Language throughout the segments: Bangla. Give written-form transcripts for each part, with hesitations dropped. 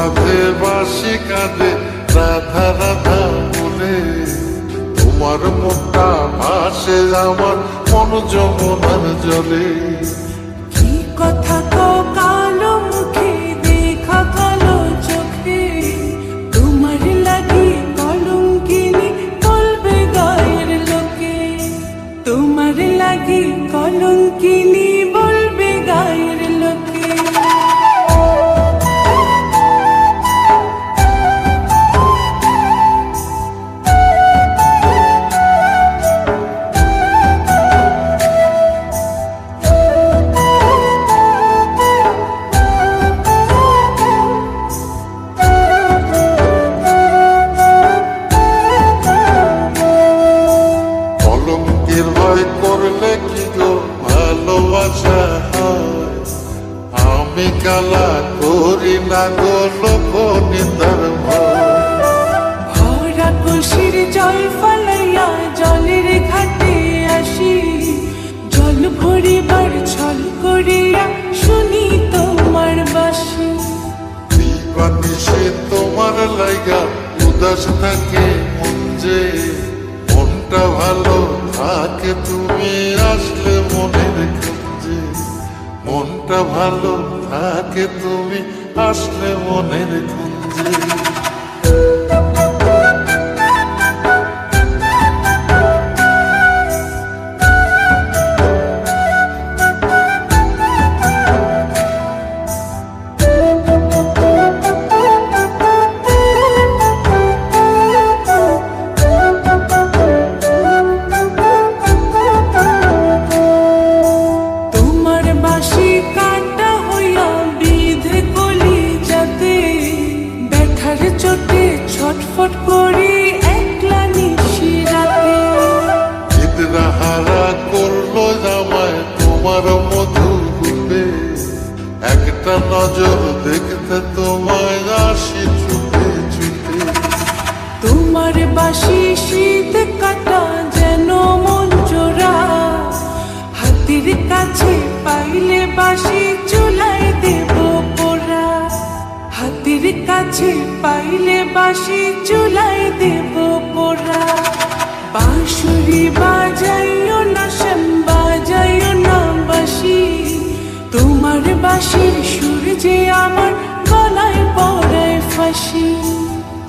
রাধে বাঁশি কাঁদে রাধা রাধা বলে, তোমার মুখটা ভাসে আমার মন যমুনার জলে। কি কথা কও কালো মুখে, দেখা কালো চোখে, তোমার লাগি কলঙ্কিনী বলবে গায়ের লোকে, তোমার লাগি কলঙ্কিনী বলবে গায়ের লোকে। কলঙ্কের ভয় করলে কি গো ভালোবাসা হয়? আমি কালা করি না গো লোক নিন্দার ভয়। ভরা কলসির জল ফলাইয়া জলের ঘাটে আসি, জল ভরিবার ছল করিয়া শুনি তোমার বাঁশি। দিবানিশে তোমার লাইগা উদাস থাকে মন যে, মনটা ভালো থাকে তুমি আসলে মনের খুঁজে, মনটা ভালো থাকে তুমি আসলে মনের খুঁজে। তোমার বাঁশি কাটা হইয়া বিধে কলি যাতে, ব্যথার চোটে ছটফট করি একলা নিশি রাতে। চিত্রাহারা করলো জামায় তোমার মধু রূপে, একটা নজর দেখতে তোমায় আসি ছুটে ছুটে। তোমার বাঁশি শীত কাটা যেন মন চোরা, হাতের কাছে পাইলে বাঁশি চুলাই দেব পোড়া, হাতের কাছে পাইলে বাঁশি চুলাই দেব পোড়া। বাঁশুরি বাজাইও না শ্যাম, বাজাইও না বাঁশি, তোমার বাঁশির সুর যে আমার গলায় পড়ায় ফাঁসি।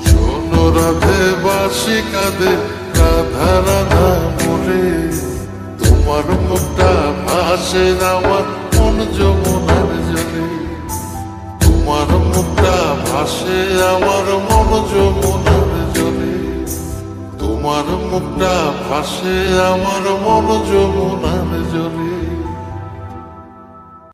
শোনো রাধে বাঁশি কাঁদে রাধা রাধা বলে, তোমার মুখটা ভাসে আমার মন যমুনার জলে, তোমার মুখটা ভাসে আমার মন যমুনার জলে, তোমার মুখটা ভাসে আমার মন যমুনার জলে।